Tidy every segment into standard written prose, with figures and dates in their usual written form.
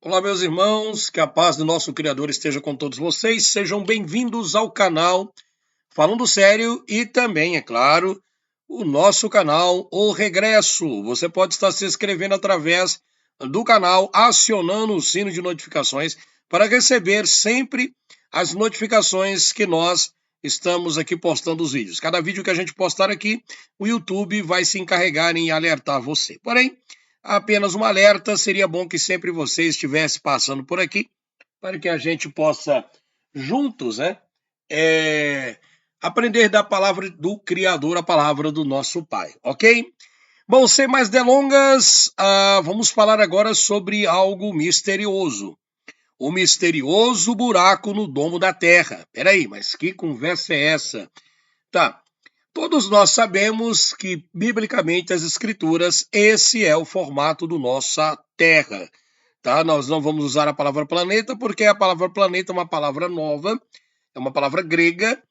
Olá, meus irmãos, que a paz do nosso Criador esteja com todos vocês. Sejam bem-vindos ao canal Falando Sério e também, é claro, o nosso canal O Regresso. Você pode estar se inscrevendo através do canal, acionando o sino de notificações para receber sempre as notificações que nós estamos aqui postando os vídeos. Cada vídeo que a gente postar aqui, o YouTube vai se encarregar em alertar você. Porém, apenas um alerta, seria bom que sempre você estivesse passando por aqui, para que a gente possa, juntos, aprender da palavra do Criador, a palavra do nosso Pai, ok? Bom, sem mais delongas, vamos falar agora sobre algo misterioso. O misterioso buraco no domo da Terra. Peraí, mas que conversa é essa? Tá. Todos nós sabemos que, biblicamente, as escrituras, esse é o formato do nossa Terra, tá? Nós não vamos usar a palavra planeta, porque a palavra planeta é uma palavra nova, é uma palavra grega,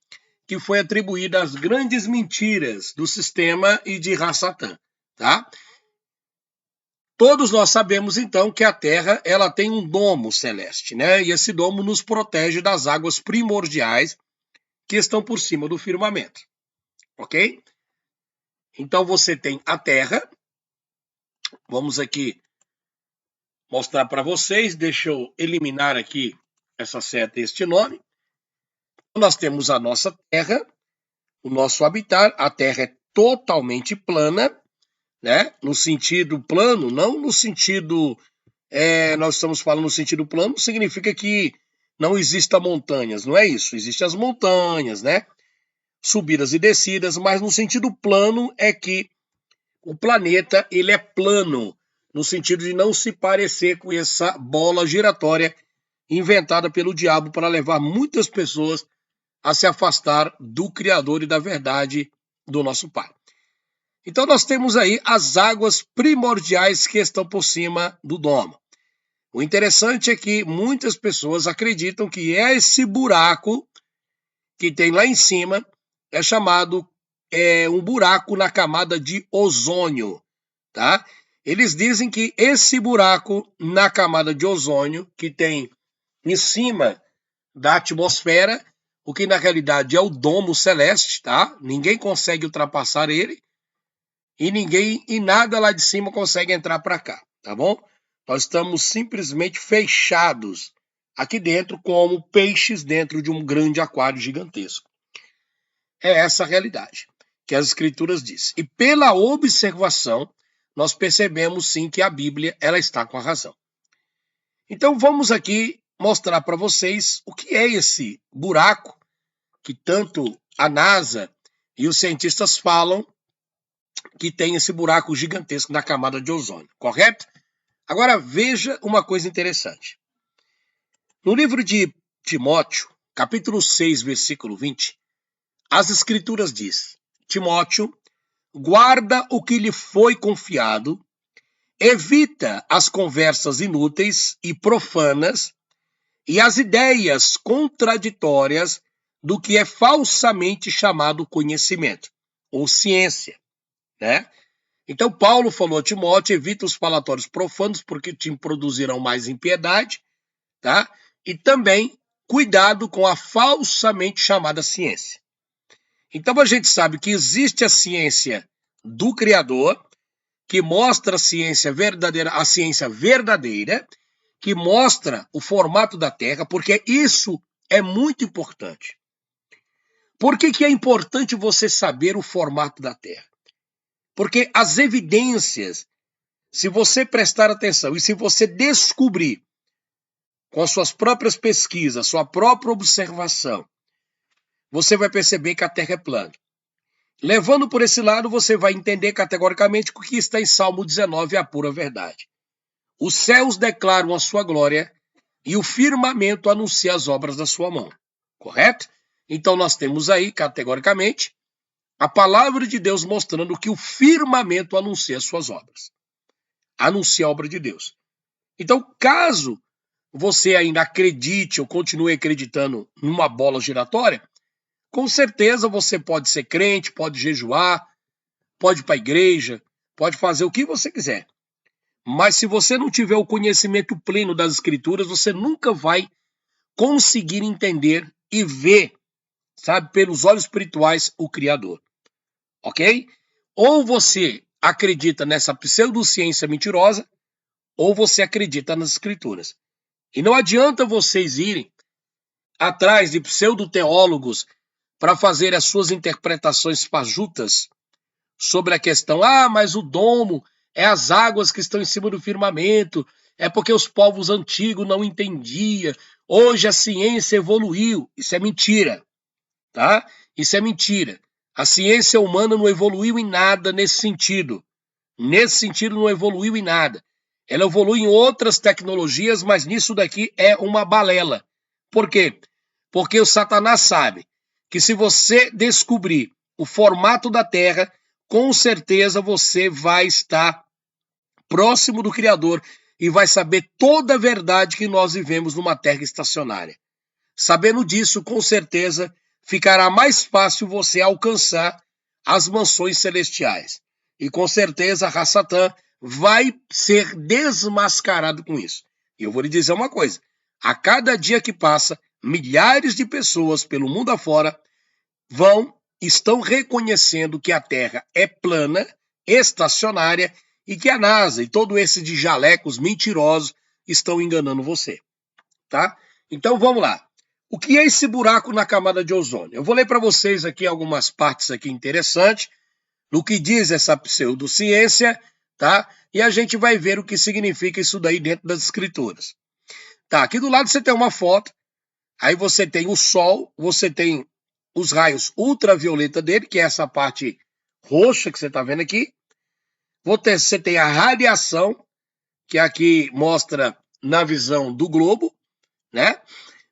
que foi atribuída às grandes mentiras do sistema e de Ra-Satã, tá? Todos nós sabemos, então, que a Terra ela tem um domo celeste, né? E esse domo nos protege das águas primordiais que estão por cima do firmamento. Ok? Então você tem a Terra. Vamos aqui mostrar para vocês. Deixa eu eliminar aqui essa seta e este nome. Nós temos a nossa Terra, o nosso habitat. A Terra é totalmente plana, né? No sentido plano, não no sentido... nós estamos falando no sentido plano, significa que não existam montanhas, não é isso. Existem as montanhas, né? Subidas e descidas, mas no sentido plano é que o planeta ele é plano, no sentido de não se parecer com essa bola giratória inventada pelo diabo para levar muitas pessoas a se afastar do Criador e da verdade do nosso Pai. Então nós temos aí as águas primordiais que estão por cima do domo. O interessante é que muitas pessoas acreditam que esse buraco que tem lá em cima é chamado um buraco na camada de ozônio, tá? Eles dizem que esse buraco na camada de ozônio, que tem em cima da atmosfera, o que na realidade é o domo celeste, tá? Ninguém consegue ultrapassar ele e nada lá de cima consegue entrar para cá, tá bom? Nós estamos simplesmente fechados aqui dentro como peixes dentro de um grande aquário gigantesco. É essa a realidade que as escrituras dizem. E pela observação, nós percebemos sim que a Bíblia ela está com a razão. Então vamos aqui mostrar para vocês o que é esse buraco que tanto a NASA e os cientistas falam que tem esse buraco gigantesco na camada de ozônio, correto? Agora veja uma coisa interessante. No livro de Timóteo, capítulo 6, versículo 20, as escrituras dizem: Timóteo, guarda o que lhe foi confiado, evita as conversas inúteis e profanas e as ideias contraditórias do que é falsamente chamado conhecimento, ou ciência, né? Então Paulo falou a Timóteo, evita os falatórios profanos porque te produzirão mais impiedade, tá? E também cuidado com a falsamente chamada ciência. Então a gente sabe que existe a ciência do Criador, que mostra a ciência verdadeira, que mostra o formato da Terra, porque isso é muito importante. Por que é importante você saber o formato da Terra? Porque as evidências, se você prestar atenção e se você descobrir com as suas próprias pesquisas, sua própria observação, você vai perceber que a Terra é plana. Levando por esse lado, você vai entender categoricamente que o que está em Salmo 19 é a pura verdade. Os céus declaram a sua glória e o firmamento anuncia as obras da sua mão. Correto? Então nós temos aí, categoricamente, a palavra de Deus mostrando que o firmamento anuncia as suas obras. Anuncia a obra de Deus. Então, caso você ainda acredite ou continue acreditando numa bola giratória, com certeza você pode ser crente, pode jejuar, pode ir para a igreja, pode fazer o que você quiser. Mas se você não tiver o conhecimento pleno das Escrituras, você nunca vai conseguir entender e ver, sabe, pelos olhos espirituais, o Criador. Ok? Ou você acredita nessa pseudociência mentirosa, ou você acredita nas Escrituras. E não adianta vocês irem atrás de pseudo-teólogos para fazer as suas interpretações fajutas sobre a questão, mas o domo é as águas que estão em cima do firmamento, é porque os povos antigos não entendiam, hoje a ciência evoluiu. Isso é mentira, tá? Isso é mentira. A ciência humana não evoluiu em nada nesse sentido. Nesse sentido não evoluiu em nada. Ela evolui em outras tecnologias, mas nisso daqui é uma balela. Por quê? Porque o Satanás sabe que se você descobrir o formato da Terra, com certeza você vai estar próximo do Criador e vai saber toda a verdade que nós vivemos numa Terra estacionária. Sabendo disso, com certeza, ficará mais fácil você alcançar as mansões celestiais. E com certeza, Satã vai ser desmascarado com isso. E eu vou lhe dizer uma coisa, a cada dia que passa, milhares de pessoas pelo mundo afora estão reconhecendo que a Terra é plana, estacionária, e que a NASA e todo esse de jalecos mentirosos estão enganando você, tá? Então vamos lá. O que é esse buraco na camada de ozônio? Eu vou ler para vocês aqui algumas partes aqui interessantes no que diz essa pseudociência, tá? E a gente vai ver o que significa isso daí dentro das escrituras. Tá, aqui do lado você tem uma foto, aí você tem o Sol, você tem os raios ultravioleta dele, que é essa parte roxa que você está vendo aqui. Você tem a radiação, que aqui mostra na visão do globo, né?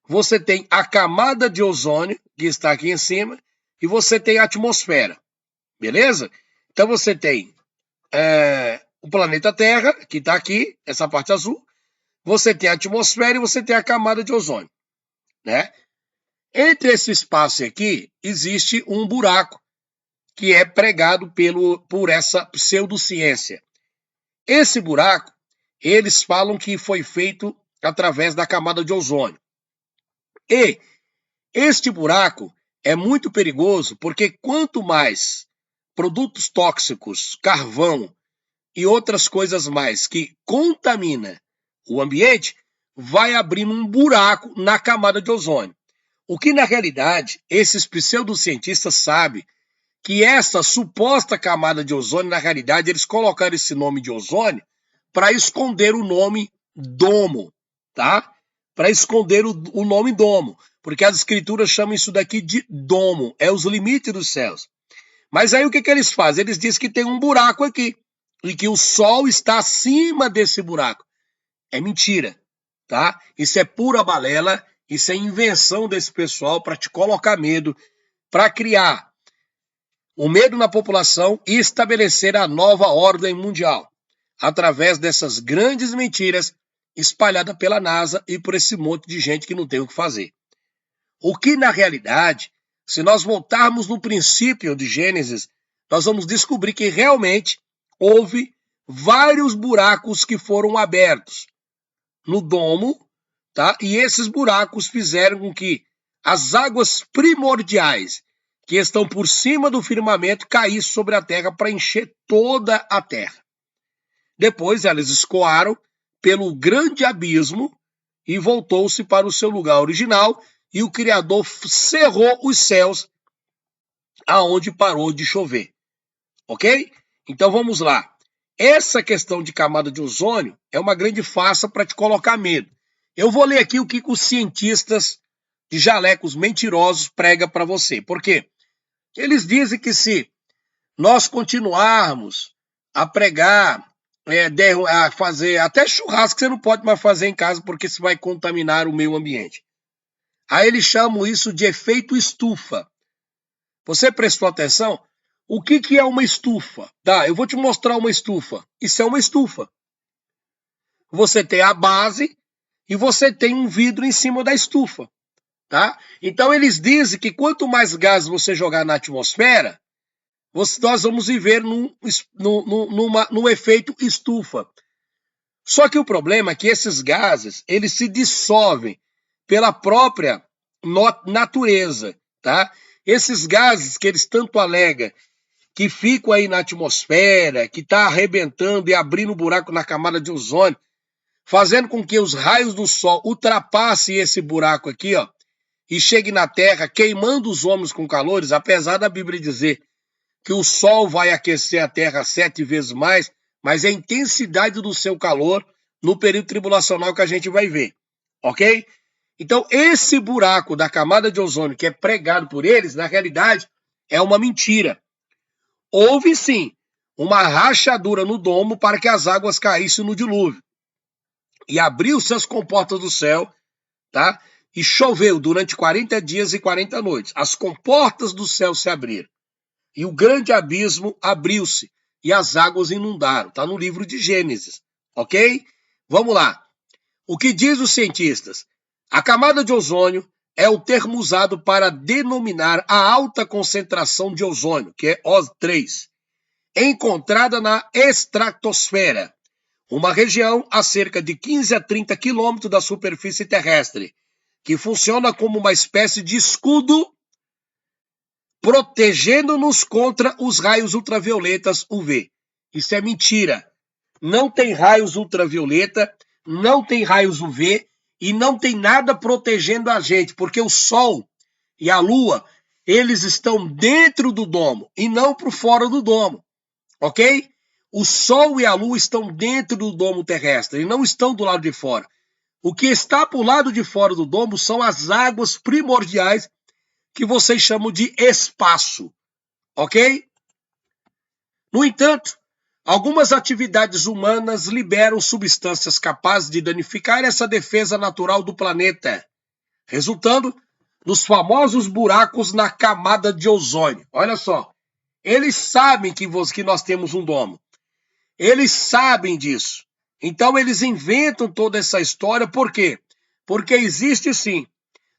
Você tem a camada de ozônio, que está aqui em cima, e você tem a atmosfera, beleza? Então você tem o planeta Terra, que está aqui, essa parte azul, você tem a atmosfera e você tem a camada de ozônio, né? Entre esse espaço aqui, existe um buraco que é pregado por essa pseudociência. Esse buraco, eles falam que foi feito através da camada de ozônio. E este buraco é muito perigoso porque quanto mais produtos tóxicos, carvão e outras coisas mais que contamina o ambiente, vai abrindo um buraco na camada de ozônio. O que, na realidade, esses pseudocientistas sabem que essa suposta camada de ozônio, na realidade, eles colocaram esse nome de ozônio para esconder o nome domo, tá? Para esconder o nome domo, porque as escrituras chamam isso daqui de domo, é os limites dos céus. Mas aí o que eles fazem? Eles dizem que tem um buraco aqui, e que o Sol está acima desse buraco. É mentira, tá? Isso é pura balela, isso é invenção desse pessoal para te colocar medo, para criar o medo na população e estabelecer a nova ordem mundial, através dessas grandes mentiras espalhadas pela NASA e por esse monte de gente que não tem o que fazer. O que, na realidade, se nós voltarmos no princípio de Gênesis, nós vamos descobrir que realmente houve vários buracos que foram abertos no domo, tá? E esses buracos fizeram com que as águas primordiais que estão por cima do firmamento caíssem sobre a terra para encher toda a terra. Depois elas escoaram pelo grande abismo e voltou-se para o seu lugar original e o Criador cerrou os céus aonde parou de chover. Ok? Então vamos lá. Essa questão de camada de ozônio é uma grande farsa para te colocar medo. Eu vou ler aqui o que os cientistas de jalecos mentirosos pregam para você. Por quê? Eles dizem que se nós continuarmos a pregar, a fazer até churrasco você não pode mais fazer em casa porque isso vai contaminar o meio ambiente. Aí eles chamam isso de efeito estufa. Você prestou atenção? O que é uma estufa? Tá, eu vou te mostrar uma estufa. Isso é uma estufa. Você tem a base e você tem um vidro em cima da estufa. Tá? Então eles dizem que quanto mais gás você jogar na atmosfera, nós vamos viver num efeito estufa. Só que o problema é que esses gases, eles se dissolvem pela própria natureza, tá? Esses gases que eles tanto alegam que ficam aí na atmosfera, que está arrebentando e abrindo buraco na camada de ozônio, fazendo com que os raios do Sol ultrapassem esse buraco aqui, ó, e cheguem na Terra, queimando os homens com calores, apesar da Bíblia dizer que o Sol vai aquecer a Terra 7 vezes mais, mas é a intensidade do seu calor no período tribulacional que a gente vai ver, ok? Então, esse buraco da camada de ozônio que é pregado por eles, na realidade, é uma mentira. Houve, sim, uma rachadura no domo para que as águas caíssem no dilúvio. E abriu-se as comportas do céu, tá? E choveu durante 40 dias e 40 noites. As comportas do céu se abriram. E o grande abismo abriu-se. E as águas inundaram. Está no livro de Gênesis. Ok? Vamos lá. O que diz os cientistas? A camada de ozônio é o termo usado para denominar a alta concentração de ozônio, que é O3, encontrada na estratosfera, uma região a cerca de 15 a 30 quilômetros da superfície terrestre, que funciona como uma espécie de escudo protegendo-nos contra os raios ultravioletas UV. Isso é mentira. Não tem raios ultravioleta, não tem raios UV e não tem nada protegendo a gente, porque o Sol e a Lua, eles estão dentro do domo e não por fora do domo, ok? O Sol e a Lua estão dentro do domo terrestre e não estão do lado de fora. O que está para o lado de fora do domo são as águas primordiais que vocês chamam de espaço, ok? No entanto, algumas atividades humanas liberam substâncias capazes de danificar essa defesa natural do planeta, resultando nos famosos buracos na camada de ozônio. Olha só, eles sabem que nós temos um domo. Eles sabem disso. Então eles inventam toda essa história, por quê? Porque existe sim,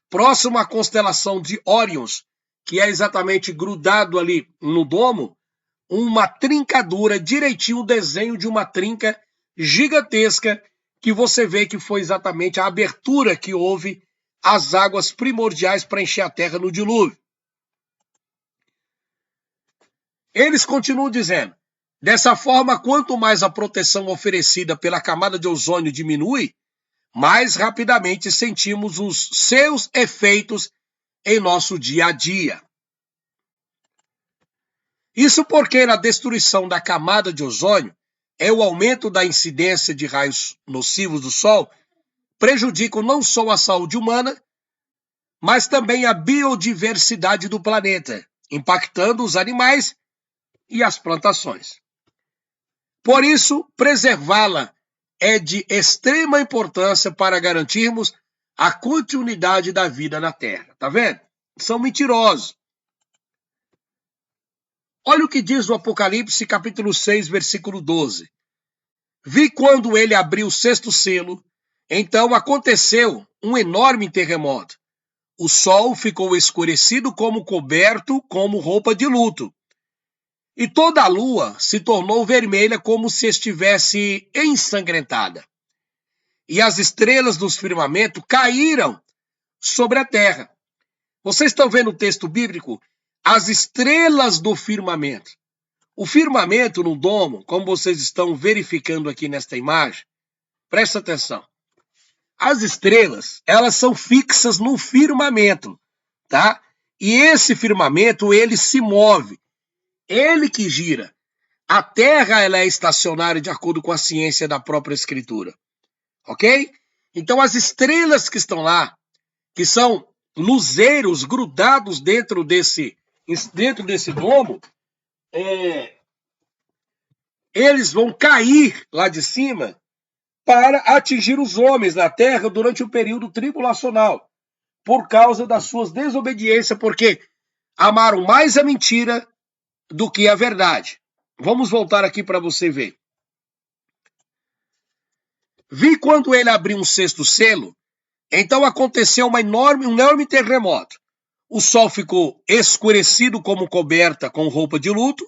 próximo à constelação de Órions, que é exatamente grudado ali no domo, uma trincadura, direitinho o desenho de uma trinca gigantesca, que você vê que foi exatamente a abertura que houve às águas primordiais para encher a Terra no dilúvio. Eles continuam dizendo, dessa forma, quanto mais a proteção oferecida pela camada de ozônio diminui, mais rapidamente sentimos os seus efeitos em nosso dia a dia. Isso porque na destruição da camada de ozônio, o aumento da incidência de raios nocivos do Sol prejudicam não só a saúde humana, mas também a biodiversidade do planeta, impactando os animais e as plantações. Por isso, preservá-la é de extrema importância para garantirmos a continuidade da vida na Terra. Tá vendo? São mentirosos. Olha o que diz o Apocalipse, capítulo 6, versículo 12. Vi quando ele abriu o sexto selo, então aconteceu um enorme terremoto. O sol ficou escurecido como coberto, como roupa de luto. E toda a lua se tornou vermelha como se estivesse ensangrentada. E as estrelas do firmamento caíram sobre a terra. Vocês estão vendo o texto bíblico? As estrelas do firmamento. O firmamento no domo, como vocês estão verificando aqui nesta imagem, presta atenção. As estrelas, elas são fixas no firmamento, tá? E esse firmamento, ele se move. Ele que gira. A Terra, ela é estacionária de acordo com a ciência da própria Escritura. Ok? Então, as estrelas que estão lá, que são luzeiros grudados dentro desse domo, eles vão cair lá de cima para atingir os homens na terra durante o período tribulacional, por causa das suas desobediências, porque amaram mais a mentira do que a verdade. Vamos voltar aqui para você ver. Vi quando ele abriu um sexto selo, então aconteceu um enorme terremoto. O sol ficou escurecido como coberta com roupa de luto,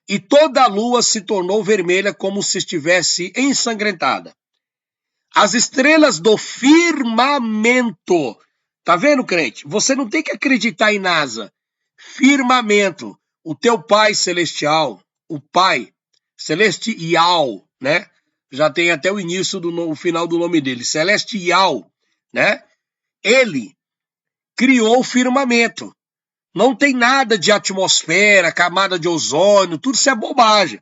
e toda a lua se tornou vermelha como se estivesse ensangrentada. As estrelas do firmamento. Tá vendo, crente? Você não tem que acreditar em NASA. Firmamento. O teu Pai Celestial, o Pai Celestial, né? Já tem até o início o final do nome dele, Celestial, né? Ele criou o firmamento. Não tem nada de atmosfera, camada de ozônio, tudo isso é bobagem.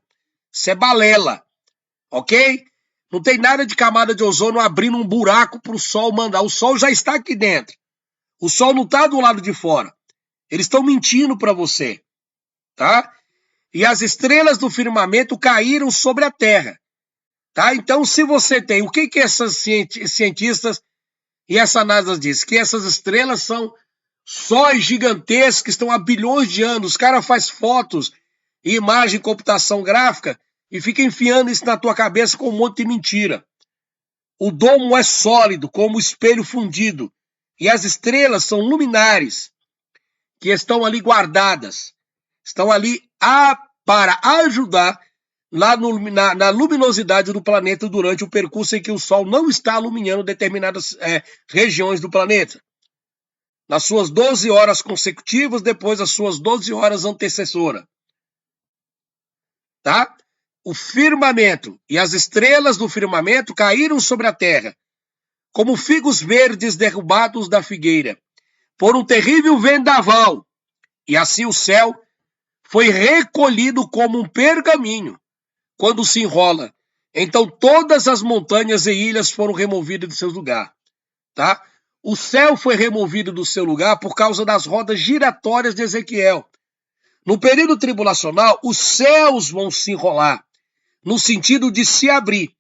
Isso é balela, ok? Não tem nada de camada de ozônio abrindo um buraco para o Sol mandar. O Sol já está aqui dentro. O Sol não está do lado de fora. Eles estão mentindo para você, tá? E as estrelas do firmamento caíram sobre a Terra, tá? Então, se você tem... O que essas cientistas e essa NASA diz? Que essas estrelas são sóis gigantescos que estão há bilhões de anos. Os caras fazem fotos, imagem, computação gráfica e fica enfiando isso na tua cabeça com um monte de mentira. O domo é sólido, como o espelho fundido. E as estrelas são luminares que estão ali guardadas. Estão ali para ajudar na luminosidade do planeta durante o percurso em que o Sol não está iluminando determinadas regiões do planeta. Nas suas 12 horas consecutivas, depois das suas 12 horas antecessoras. Tá? O firmamento e as estrelas do firmamento caíram sobre a terra, como figos verdes derrubados da figueira, por um terrível vendaval. E assim o céu foi recolhido como um pergaminho, quando se enrola. Então todas as montanhas e ilhas foram removidas do seu lugar. Tá? O céu foi removido do seu lugar por causa das rodas giratórias de Ezequiel. No período tribulacional, os céus vão se enrolar, no sentido de se abrir.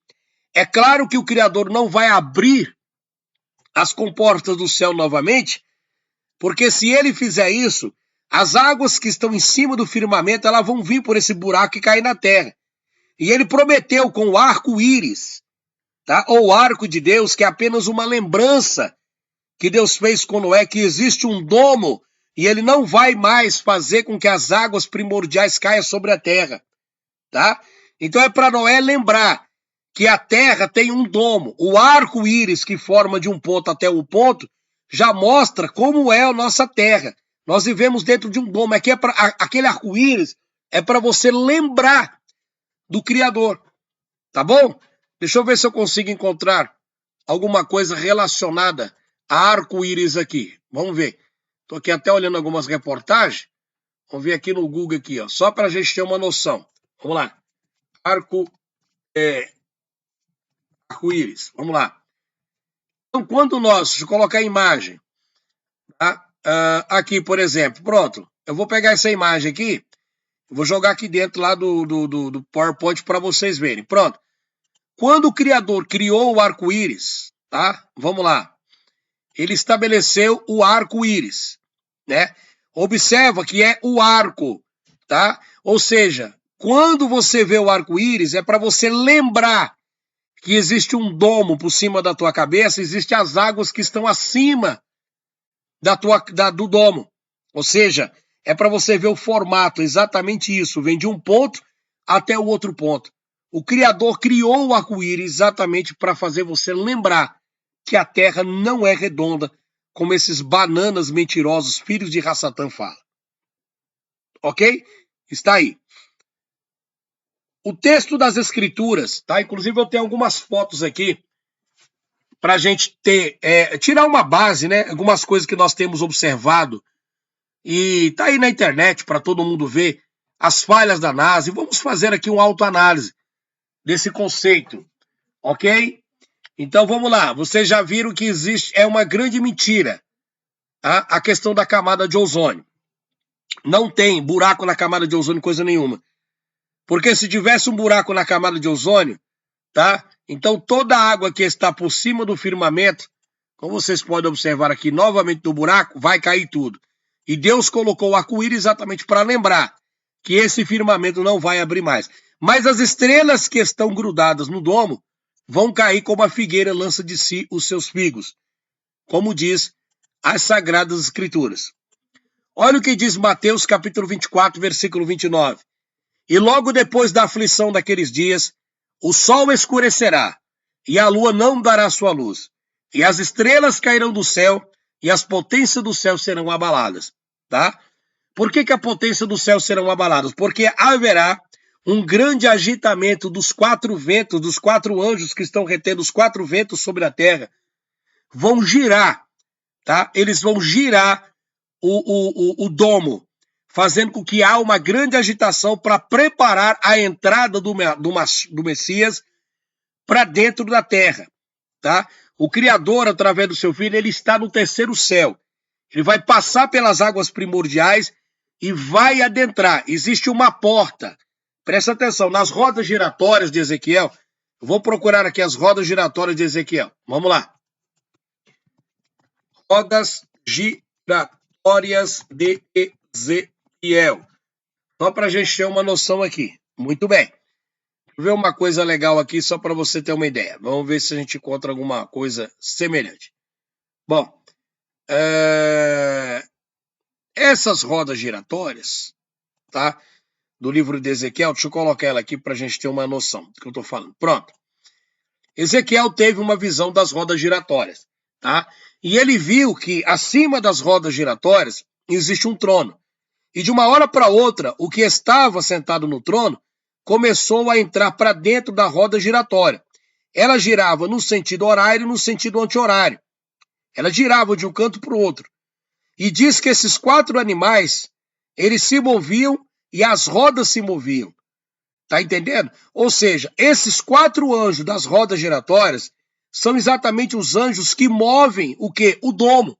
É claro que o Criador não vai abrir as comportas do céu novamente, porque se ele fizer isso, as águas que estão em cima do firmamento, elas vão vir por esse buraco e cair na terra. E ele prometeu com o arco-íris, tá? Ou o arco de Deus, que é apenas uma lembrança que Deus fez com Noé, que existe um domo e ele não vai mais fazer com que as águas primordiais caiam sobre a terra, tá? Então é para Noé lembrar que a terra tem um domo. O arco-íris que forma de um ponto até o ponto já mostra como é a nossa terra. Nós vivemos dentro de um domo. Aquele arco-íris é para você lembrar do Criador, tá bom? Deixa eu ver se eu consigo encontrar alguma coisa relacionada a arco-íris aqui. Vamos ver. Estou aqui até olhando algumas reportagens. Vamos ver aqui no Google aqui, ó, só para a gente ter uma noção. Vamos lá. Arco-íris. Vamos lá. Então, quando deixa eu colocar a imagem, tá? Aqui, por exemplo, pronto. Eu vou pegar essa imagem aqui, vou jogar aqui dentro lá do PowerPoint para vocês verem. Pronto. Quando o Criador criou o arco-íris, tá? Vamos lá. Ele estabeleceu o arco-íris, né? Observa que é o arco, tá? Ou seja, quando você vê o arco-íris, é para você lembrar que existe um domo por cima da tua cabeça, existem as águas que estão acima do domo. Ou seja, é para você ver o formato, exatamente isso, vem de um ponto até o outro ponto. O Criador criou o arco-íris exatamente para fazer você lembrar que a Terra não é redonda, como esses bananas mentirosos, filhos de Rassatã, falam. Ok? Está aí. O texto das Escrituras, tá? Inclusive eu tenho algumas fotos aqui para a gente tirar uma base, né? Algumas coisas que nós temos observado e tá aí na internet para todo mundo ver as falhas da NASA. E vamos fazer aqui uma autoanálise desse conceito, ok? Então vamos lá. Vocês já viram que é uma grande mentira, tá? A questão da camada de ozônio. Não tem buraco na camada de ozônio, coisa nenhuma. Porque se tivesse um buraco na camada de ozônio, tá? Então toda a água que está por cima do firmamento, como vocês podem observar aqui novamente no buraco, vai cair tudo. E Deus colocou o arco-íris exatamente para lembrar que esse firmamento não vai abrir mais. Mas as estrelas que estão grudadas no domo vão cair como a figueira lança de si os seus figos, como diz as Sagradas Escrituras. Olha o que diz Mateus capítulo 24, versículo 29. E logo depois da aflição daqueles dias, o sol escurecerá, e a lua não dará sua luz, e as estrelas cairão do céu, e as potências do céu serão abaladas, tá? Por que a potência do céu serão abaladas? Porque haverá um grande agitamento dos 4 ventos, dos 4 anjos que estão retendo os 4 ventos sobre a terra, vão girar, tá? Eles vão girar o domo, fazendo com que há uma grande agitação para preparar a entrada do Messias para dentro da terra, tá? O Criador, através do seu Filho, ele está no terceiro céu. Ele vai passar pelas águas primordiais e vai adentrar. Existe uma porta. Presta atenção, nas rodas giratórias de Ezequiel, eu vou procurar aqui as rodas giratórias de Ezequiel. Vamos lá. Rodas giratórias de Ezequiel. Só para a gente ter uma noção aqui. Muito bem. Vou ver uma coisa legal aqui, só para você ter uma ideia. Vamos ver se a gente encontra alguma coisa semelhante. Bom, essas rodas giratórias, tá? Do livro de Ezequiel, deixa eu colocar ela aqui para a gente ter uma noção do que eu estou falando. Pronto. Ezequiel teve uma visão das rodas giratórias, tá? E ele viu que acima das rodas giratórias existe um trono. E de uma hora para outra, o que estava sentado no trono começou a entrar para dentro da roda giratória. Ela girava no sentido horário e no sentido anti-horário. Ela girava de um canto para o outro. E diz que esses 4 animais, eles se moviam e as rodas se moviam. Tá entendendo? Ou seja, esses 4 anjos das rodas giratórias são exatamente os anjos que movem o quê? O domo.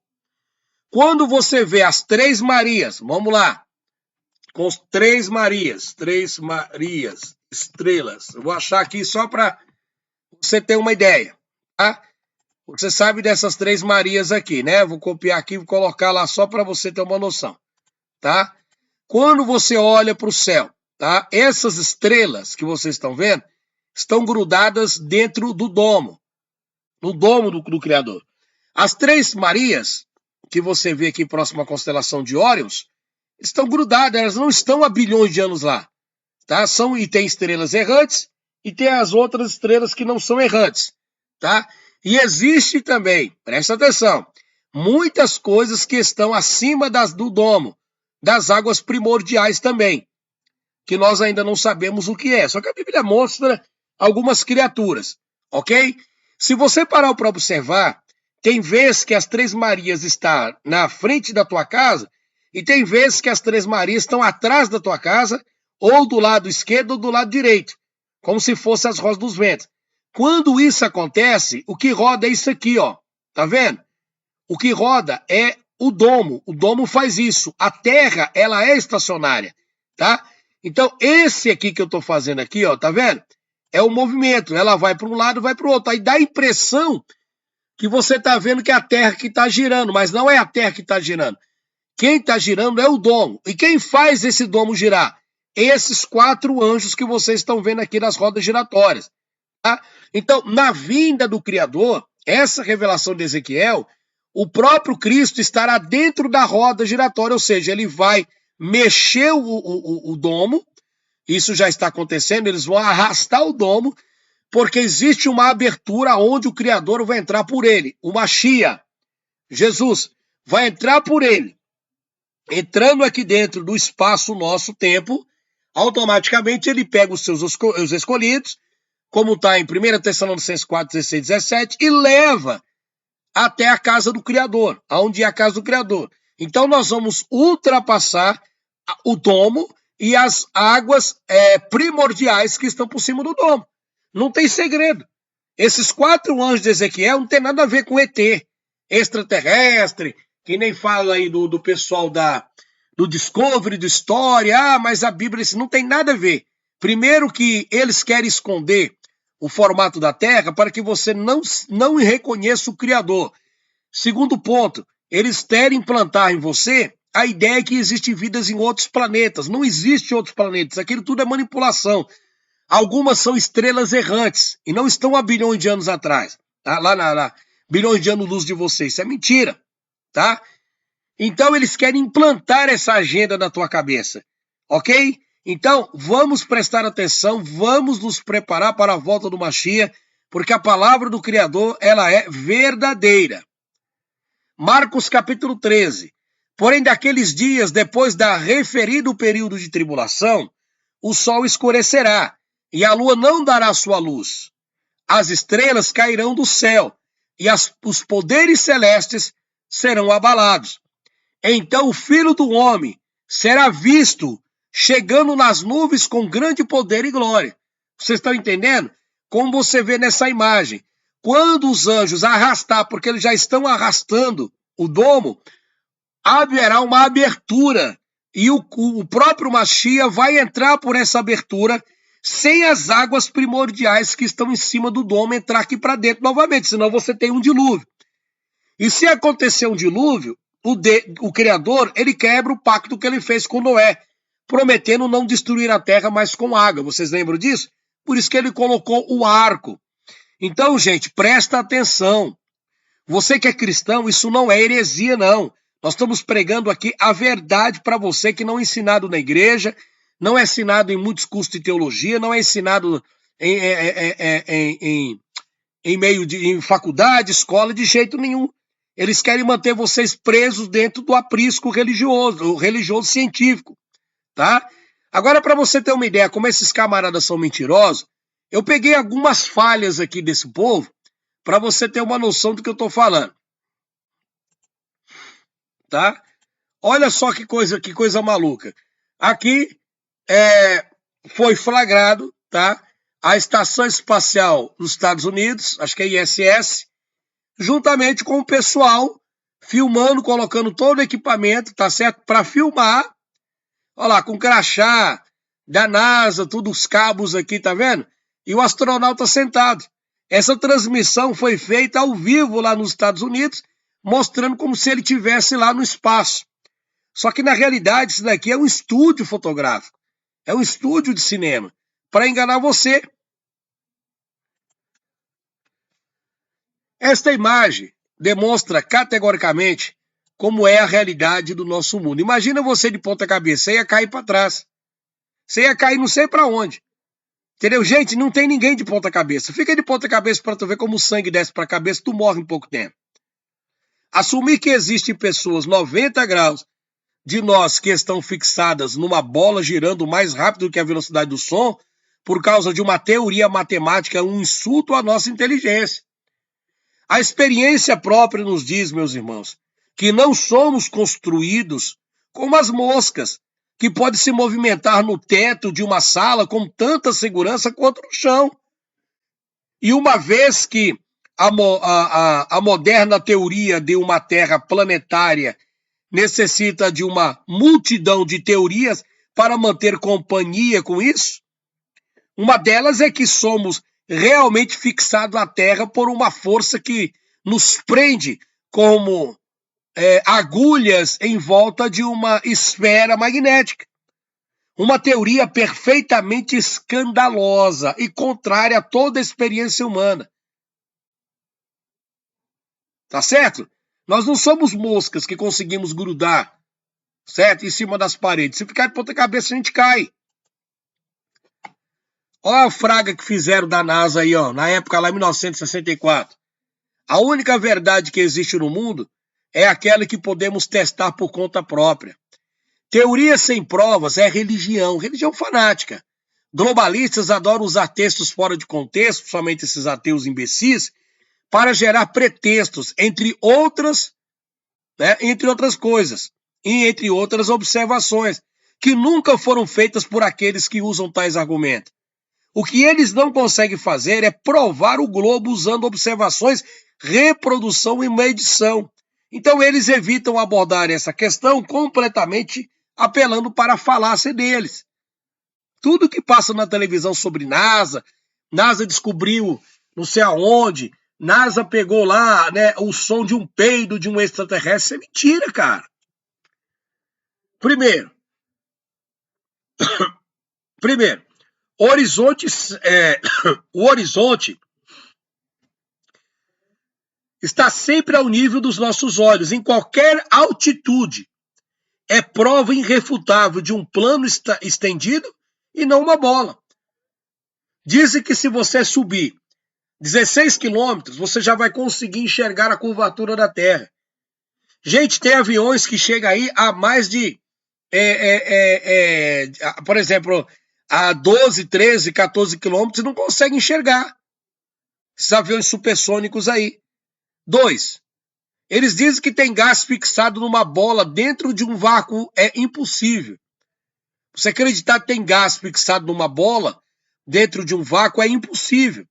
Quando você vê as 3 Marias, vamos lá, com as 3 Marias, estrelas. Eu vou achar aqui só para você ter uma ideia, tá? Você sabe dessas 3 Marias aqui, né? Vou copiar aqui e vou colocar lá só para você ter uma noção, tá? Quando você olha para o céu, tá? Essas estrelas que vocês estão vendo estão grudadas dentro do domo, no domo do Criador. As 3 Marias que você vê aqui próximo à constelação de Órions, estão grudadas, elas não estão há bilhões de anos lá, tá? E tem estrelas errantes e tem as outras estrelas que não são errantes, tá? E existe também, presta atenção, muitas coisas que estão acima do domo, das águas primordiais também, que nós ainda não sabemos o que é. Só que a Bíblia mostra algumas criaturas, ok? Se você parar para observar, tem vezes que as 3 Marias estão na frente da tua casa e tem vezes que as 3 Marias estão atrás da tua casa, ou do lado esquerdo ou do lado direito, como se fossem as rodas dos ventos. Quando isso acontece, o que roda é isso aqui, ó. Tá vendo? O que roda é o domo. O domo faz isso. A terra, ela é estacionária, tá? Então, esse aqui que eu tô fazendo aqui, ó, tá vendo? É o movimento. Ela vai para um lado, vai para o outro. Aí dá a impressão que você tá vendo que é a terra que tá girando, mas não é a terra que tá girando. Quem tá girando é o domo. E quem faz esse domo girar? Esses 4 anjos que vocês estão vendo aqui nas rodas giratórias. Tá? Então, na vinda do Criador, essa revelação de Ezequiel, o próprio Cristo estará dentro da roda giratória, ou seja, ele vai mexer o domo, isso já está acontecendo, eles vão arrastar o domo, porque existe uma abertura onde o Criador vai entrar por ele, o Mashiach, Jesus, vai entrar por ele. Entrando aqui dentro do espaço nosso-tempo, automaticamente ele pega os escolhidos, como está em 1 Tessalonicenses 4, 16, 17, e leva até a casa do Criador, aonde é a casa do Criador. Então nós vamos ultrapassar o domo e as águas primordiais que estão por cima do domo. Não tem segredo. Esses 4 anjos de Ezequiel não tem nada a ver com ET, extraterrestre, que nem fala aí do pessoal do Discovery, do Story, mas a Bíblia isso não tem nada a ver. Primeiro que eles querem esconder o formato da Terra para que você não reconheça o Criador. Segundo ponto, eles querem implantar em você a ideia que existem vidas em outros planetas. Não existe outros planetas, aquilo tudo é manipulação. Algumas são estrelas errantes e não estão há bilhões de anos atrás, tá? Lá bilhões de anos-luz de vocês, isso é mentira, tá? Então eles querem implantar essa agenda na tua cabeça, ok? Então, vamos prestar atenção, vamos nos preparar para a volta do Mashiach, porque a palavra do Criador, ela é verdadeira. Marcos capítulo 13. Porém, daqueles dias, depois da referido período de tribulação, o sol escurecerá, e a lua não dará sua luz. As estrelas cairão do céu, e os poderes celestes serão abalados. Então o Filho do Homem será visto chegando nas nuvens com grande poder e glória. Vocês estão entendendo? Como você vê nessa imagem. Quando os anjos arrastar, porque eles já estão arrastando o domo, haverá uma abertura. E o próprio Mashiach vai entrar por essa abertura sem as águas primordiais que estão em cima do domo entrar aqui para dentro novamente, senão você tem um dilúvio. E se acontecer um dilúvio, o Criador, ele quebra o pacto que ele fez com Noé, prometendo não destruir a terra mais com água. Vocês lembram disso? Por isso que ele colocou o arco. Então, gente, presta atenção. Você que é cristão, isso não é heresia, não. Nós estamos pregando aqui a verdade para você que não é ensinado na igreja, não é ensinado em muitos cursos de teologia, não é ensinado em faculdade, escola, de jeito nenhum. Eles querem manter vocês presos dentro do aprisco religioso, o religioso científico, tá? Agora, para você ter uma ideia como esses camaradas são mentirosos, eu peguei algumas falhas aqui desse povo para você ter uma noção do que eu estou falando, tá? Olha só que coisa maluca. Aqui foi flagrado, tá? A Estação Espacial dos Estados Unidos, acho que é ISS, juntamente com o pessoal filmando, colocando todo o equipamento, tá certo? Para filmar, olha lá, com crachá da NASA, todos os cabos aqui, tá vendo? E o astronauta sentado. Essa transmissão foi feita ao vivo lá nos Estados Unidos, mostrando como se ele estivesse lá no espaço. Só que na realidade isso daqui é um estúdio fotográfico, é um estúdio de cinema, para enganar você. Esta imagem demonstra categoricamente como é a realidade do nosso mundo. Imagina você de ponta cabeça, você ia cair para trás. Você ia cair não sei para onde. Entendeu? Gente, não tem ninguém de ponta cabeça. Fica de ponta cabeça para tu ver como o sangue desce para a cabeça, tu morre em pouco tempo. Assumir que existem pessoas 90 graus de nós que estão fixadas numa bola girando mais rápido que a velocidade do som, por causa de uma teoria matemática, um insulto à nossa inteligência. A experiência própria nos diz, meus irmãos, que não somos construídos como as moscas, que podem se movimentar no teto de uma sala com tanta segurança quanto no chão. E uma vez que a moderna teoria de uma Terra planetária necessita de uma multidão de teorias para manter companhia com isso, uma delas é que somos realmente fixados à Terra por uma força que nos prende como agulhas em volta de uma esfera magnética. Uma teoria perfeitamente escandalosa e contrária a toda a experiência humana. Tá certo? Nós não somos moscas que conseguimos grudar, certo? Em cima das paredes. Se ficar de ponta cabeça, a gente cai. Olha a fraga que fizeram da NASA aí, ó, na época lá em 1964. A única verdade que existe no mundo é aquela que podemos testar por conta própria. Teoria sem provas é religião fanática. Globalistas adoram usar textos fora de contexto, somente esses ateus imbecis, para gerar pretextos, entre outras coisas, e entre outras observações, que nunca foram feitas por aqueles que usam tais argumentos. O que eles não conseguem fazer é provar o globo usando observações, reprodução e medição. Então eles evitam abordar essa questão completamente apelando para a falácia deles. Tudo que passa na televisão sobre NASA descobriu não sei aonde, NASA pegou lá, né, o som de um peido de um extraterrestre, isso é mentira, cara. Primeiro, o horizonte está sempre ao nível dos nossos olhos, em qualquer altitude. é prova irrefutável de um plano estendido e não uma bola. Dizem que se você subir 16 quilômetros, você já vai conseguir enxergar a curvatura da Terra. Gente, tem aviões que chegam aí a mais de, por exemplo, a 12, 13, 14 quilômetros e não conseguem enxergar. Esses aviões supersônicos aí. 2. Eles dizem que tem gás fixado numa bola dentro de um vácuo. É impossível. Você acreditar que tem gás fixado numa bola dentro de um vácuo é impossível.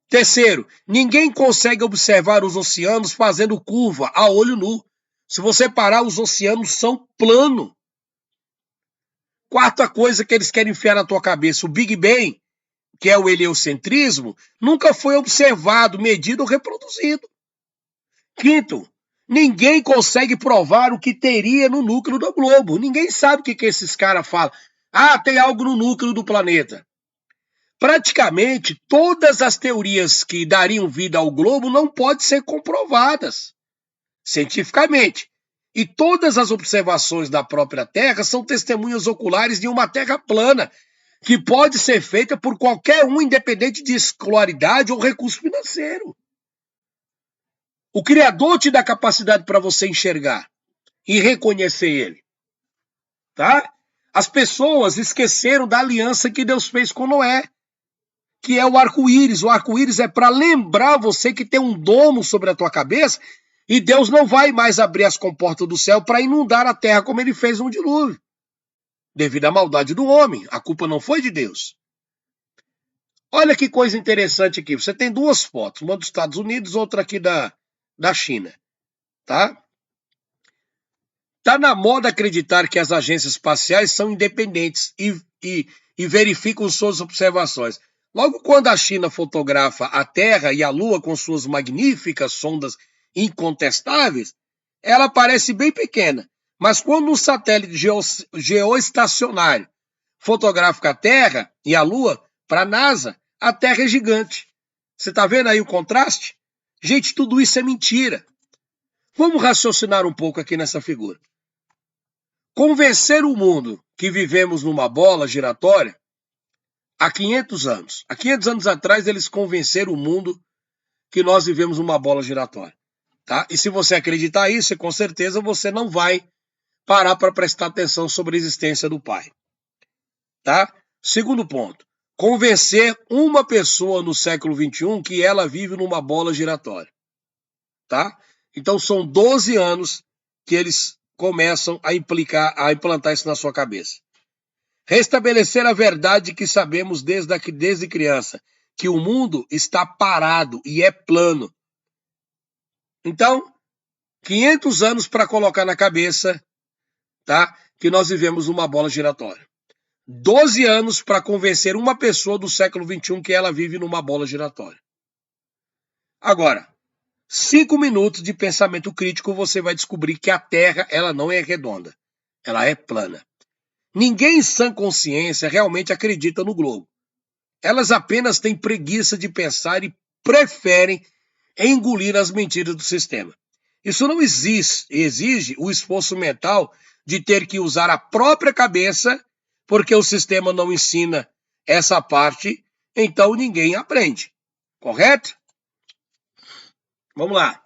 Terceiro, ninguém consegue observar os oceanos fazendo curva a olho nu. Se você parar, os oceanos são planos. Quarta coisa que eles querem enfiar na tua cabeça, o Big Bang, que é o heliocentrismo, nunca foi observado, medido ou reproduzido. Quinto, ninguém consegue provar o que teria no núcleo do globo. Ninguém sabe o que esses caras falam. Ah, tem algo no núcleo do planeta. Praticamente todas as teorias que dariam vida ao globo não podem ser comprovadas cientificamente. E todas as observações da própria Terra são testemunhas oculares de uma Terra plana, que pode ser feita por qualquer um, independente de escolaridade ou recurso financeiro. O Criador te dá capacidade para você enxergar e reconhecer Ele. Tá? As pessoas esqueceram da aliança que Deus fez com Noé, que é o arco-íris. O arco-íris é para lembrar você que tem um domo sobre a tua cabeça e Deus não vai mais abrir as comportas do céu para inundar a terra como ele fez no dilúvio. Devido à maldade do homem. A culpa não foi de Deus. Olha que coisa interessante aqui. Você tem duas fotos, uma dos Estados Unidos, outra aqui da China. Tá? Tá na moda acreditar que as agências espaciais são independentes e verificam suas observações. Logo quando a China fotografa a Terra e a Lua com suas magníficas sondas incontestáveis, ela parece bem pequena. Mas quando um satélite geoestacionário fotografa a Terra e a Lua, para a NASA, a Terra é gigante. Você está vendo aí o contraste? Gente, tudo isso é mentira. Vamos raciocinar um pouco aqui nessa figura. Convencer o mundo que vivemos numa bola giratória há 500 anos. Há 500 anos atrás, eles convenceram o mundo que nós vivemos numa bola giratória. Tá? E se você acreditar nisso, com certeza você não vai parar para prestar atenção sobre a existência do Pai. Tá? Segundo ponto. Convencer uma pessoa no século XXI que ela vive numa bola giratória. Tá? Então são 12 anos que eles começam a implantar isso na sua cabeça. Restabelecer a verdade que sabemos desde criança, que o mundo está parado e é plano. Então, 500 anos para colocar na cabeça, tá, que nós vivemos numa bola giratória. 12 anos para convencer uma pessoa do século XXI que ela vive numa bola giratória. Agora, 5 minutos de pensamento crítico, você vai descobrir que a Terra ela não é redonda, ela é plana. Ninguém em sã consciência realmente acredita no globo. Elas apenas têm preguiça de pensar e preferem engolir as mentiras do sistema. Isso não exige o esforço mental de ter que usar a própria cabeça, porque o sistema não ensina essa parte, então ninguém aprende. Correto? Vamos lá.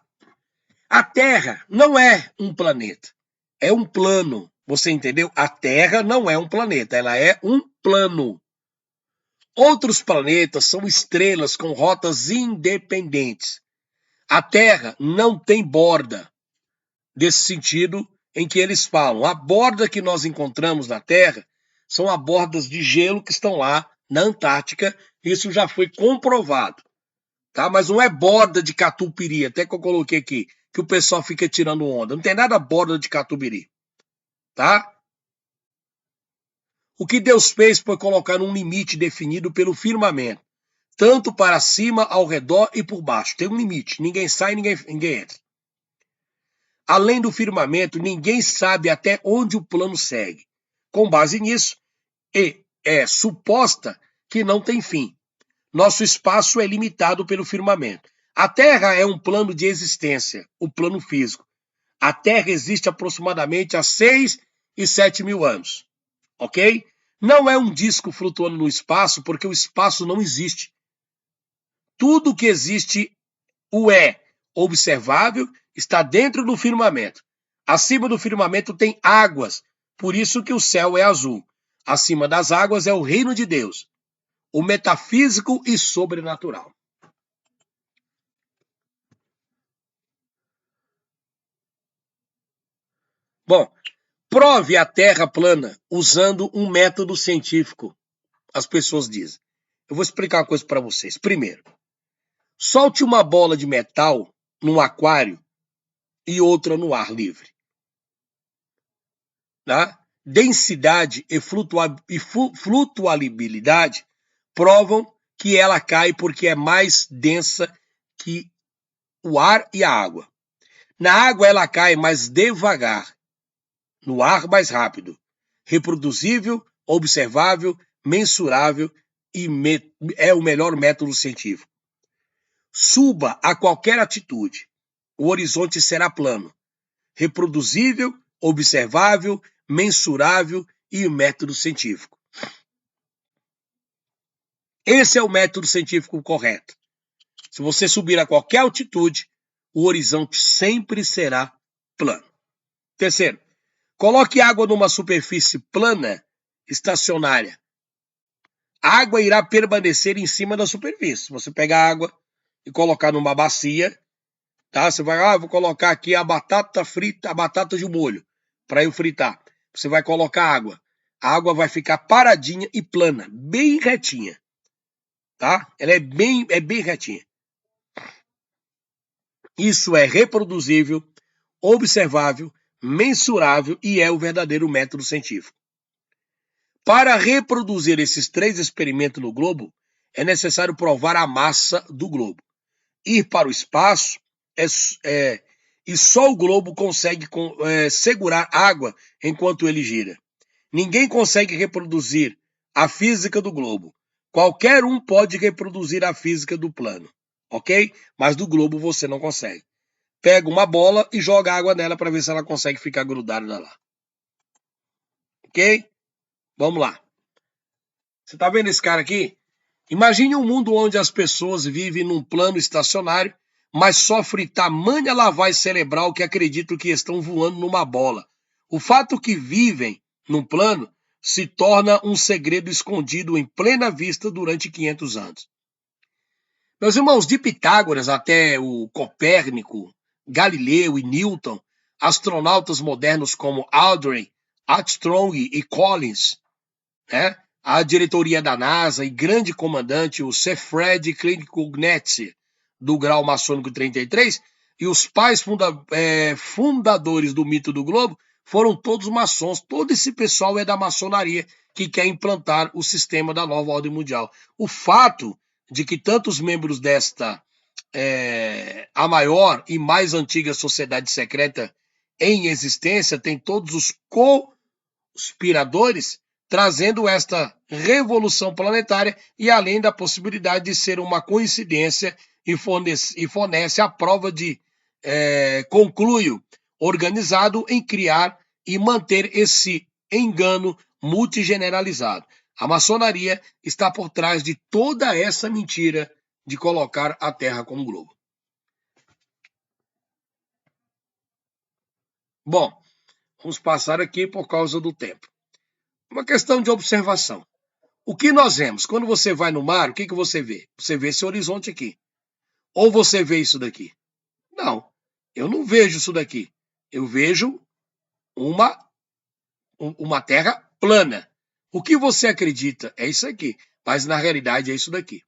A Terra não é um planeta, é um plano. Você entendeu? A Terra não é um planeta, ela é um plano. Outros planetas são estrelas com rotas independentes. A Terra não tem borda, desse sentido em que eles falam. A borda que nós encontramos na Terra são as bordas de gelo que estão lá na Antártica. Isso já foi comprovado. Tá? Mas não é borda de catupiry, até que eu coloquei aqui, que o pessoal fica tirando onda. Não tem nada borda de catupiry. Tá? O que Deus fez foi colocar um limite definido pelo firmamento, tanto para cima, ao redor e por baixo. Tem um limite, ninguém sai, ninguém entra. Além do firmamento, ninguém sabe até onde o plano segue. Com base nisso, é suposta que não tem fim. Nosso espaço é limitado pelo firmamento. A Terra é um plano de existência, o plano físico. A Terra existe aproximadamente há 6 e 7 mil anos, ok? Não é um disco flutuando no espaço, porque o espaço não existe. Tudo que existe o é observável, está dentro do firmamento. Acima do firmamento tem águas, por isso que o céu é azul. Acima das águas é o reino de Deus, o metafísico e sobrenatural. Bom, prove a Terra plana usando um método científico, as pessoas dizem. Eu vou explicar uma coisa para vocês. Primeiro, solte uma bola de metal num aquário e outra no ar livre. Tá? Densidade e flutuabilidade provam que ela cai porque é mais densa que o ar e a água. Na água ela cai mais devagar, no ar mais rápido. Reproduzível, observável, mensurável e é o melhor método científico. Suba a qualquer altitude, o horizonte será plano, reproduzível, observável, mensurável e método científico. Esse é o método científico correto. Se você subir a qualquer altitude, o horizonte sempre será plano. Terceiro, coloque água numa superfície plana, estacionária. A água irá permanecer em cima da superfície. Se você pegar a água e colocar numa bacia, tá? Você vai, vou colocar aqui a batata frita, a batata de molho, para eu fritar. Você vai colocar água. A água vai ficar paradinha e plana, bem retinha. Tá? Ela é bem retinha. Isso é reproduzível, observável, mensurável e é o verdadeiro método científico. Para reproduzir esses 3 experimentos no globo, é necessário provar a massa do globo. Ir para o espaço e só o globo consegue segurar água enquanto ele gira. Ninguém consegue reproduzir a física do globo. Qualquer um pode reproduzir a física do plano, ok? Mas do globo você não consegue. Pega uma bola e joga água nela para ver se ela consegue ficar grudada lá. Ok? Vamos lá. Você está vendo esse cara aqui? Imagine um mundo onde as pessoas vivem num plano estacionário, mas sofrem tamanha lavagem cerebral que acreditam que estão voando numa bola. O fato que vivem num plano se torna um segredo escondido em plena vista durante 500 anos. Meus irmãos, de Pitágoras até o Copérnico, Galileu e Newton, astronautas modernos como Aldrin, Armstrong e Collins, né? A diretoria da NASA e grande comandante, o Sir Fred Klinkognetz, do grau maçônico 33, e os pais fundadores do mito do globo foram todos maçons. Todo esse pessoal é da maçonaria que quer implantar o sistema da nova ordem mundial. O fato de que tantos membros desta a maior e mais antiga sociedade secreta em existência tem todos os conspiradores trazendo esta revolução planetária e além da possibilidade de ser uma coincidência e fornece a prova de concluio organizado em criar e manter esse engano multigeneralizado. A maçonaria está por trás de toda essa mentira de colocar a Terra como globo. Bom, vamos passar aqui por causa do tempo. Uma questão de observação. O que nós vemos? Quando você vai no mar, o que você vê? Você vê esse horizonte aqui. Ou você vê isso daqui? Não, eu não vejo isso daqui. Eu vejo uma terra plana. O que você acredita é isso aqui, mas na realidade é isso daqui.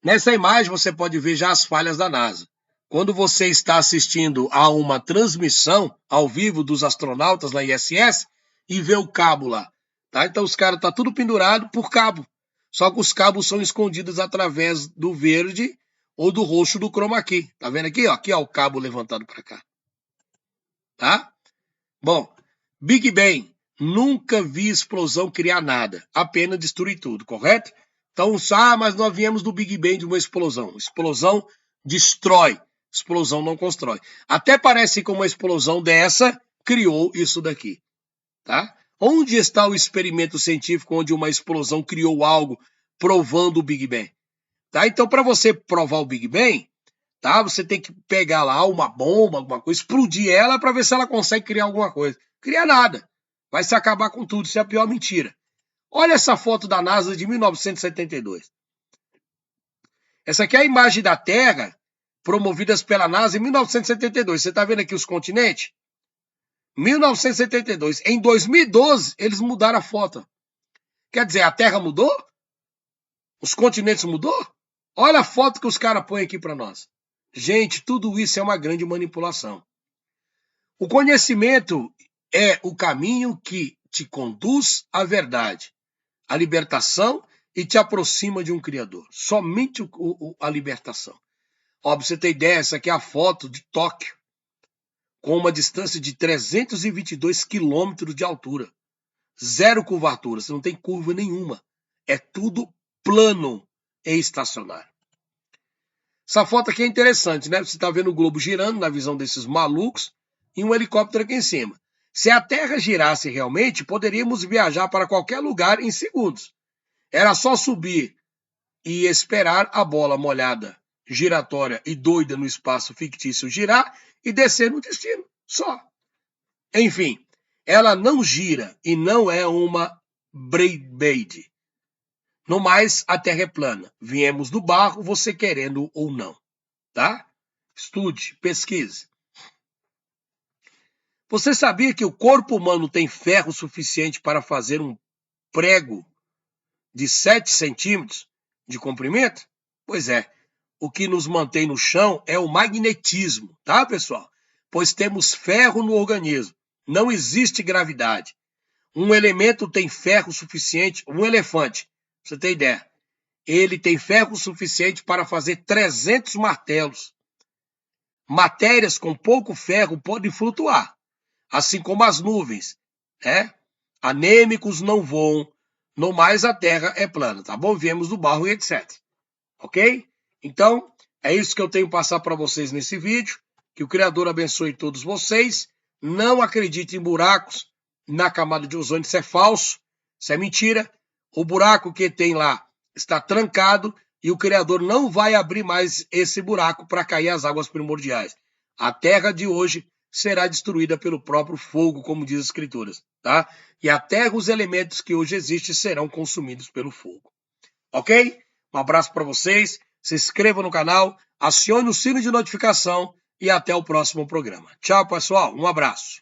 Nessa imagem você pode ver já as falhas da NASA. Quando você está assistindo a uma transmissão ao vivo dos astronautas na ISS e vê o cabo lá, tá? Então os caras tá tudo pendurado por cabo. Só que os cabos são escondidos através do verde ou do roxo do chroma key. Tá vendo aqui? Ó, aqui ó, o cabo levantado para cá. Tá? Bom, Big Bang. Nunca vi explosão criar nada, apenas destruir tudo, correto? Então, mas nós viemos do Big Bang de uma explosão. Explosão destrói. explosão não constrói. Até parece que uma explosão dessa criou isso daqui, tá? Onde está o experimento científico onde uma explosão criou algo provando o Big Bang? Tá? Então, para você provar o Big Bang, tá? Você tem que pegar lá uma bomba, alguma coisa, explodir ela para ver se ela consegue criar alguma coisa. Criar nada. Vai se acabar com tudo. Isso é a pior mentira. Olha essa foto da NASA de 1972. Essa aqui é a imagem da Terra promovidas pela NASA em 1972. Você está vendo aqui os continentes? 1972. Em 2012, eles mudaram a foto. Quer dizer, a Terra mudou? Os continentes mudou? Olha a foto que os caras põem aqui para nós. Gente, tudo isso é uma grande manipulação. O conhecimento é o caminho que te conduz à verdade, à libertação e te aproxima de um Criador. Somente a libertação. Ó, pra você ter ideia, essa aqui é a foto de Tóquio, com uma distância de 322 quilômetros de altura. Zero curvatura, você não tem curva nenhuma. É tudo plano e estacionário. Essa foto aqui é interessante, né? Você está vendo o globo girando na visão desses malucos e um helicóptero aqui em cima. Se a Terra girasse realmente, poderíamos viajar para qualquer lugar em segundos. Era só subir e esperar a bola molhada, giratória e doida no espaço fictício girar e descer no destino. Só. Enfim, ela não gira e não é uma Beyblade. No mais, a Terra é plana. Viemos do barro, você querendo ou não. Tá? Estude, pesquise. Você sabia que o corpo humano tem ferro suficiente para fazer um prego de 7 centímetros de comprimento? Pois é. O que nos mantém no chão é o magnetismo, tá, pessoal? Pois temos ferro no organismo. Não existe gravidade. Um elemento tem ferro suficiente, um elefante, pra você ter ideia, ele tem ferro suficiente para fazer 300 martelos. Matérias com pouco ferro podem flutuar, assim como as nuvens, né? Anêmicos não voam, no mais a Terra é plana, tá bom? Viemos do barro e etc. Ok? Então, é isso que eu tenho que passar para vocês nesse vídeo. Que o Criador abençoe todos vocês. Não acredite em buracos na camada de ozônio, isso é falso, isso é mentira. O buraco que tem lá está trancado e o Criador não vai abrir mais esse buraco para cair as águas primordiais. A Terra de hoje será destruída pelo próprio fogo, como diz as Escrituras, tá? E a Terra, os elementos que hoje existem, serão consumidos pelo fogo. Ok? Um abraço para vocês, se inscreva no canal, acione o sino de notificação e até o próximo programa. Tchau, pessoal, um abraço.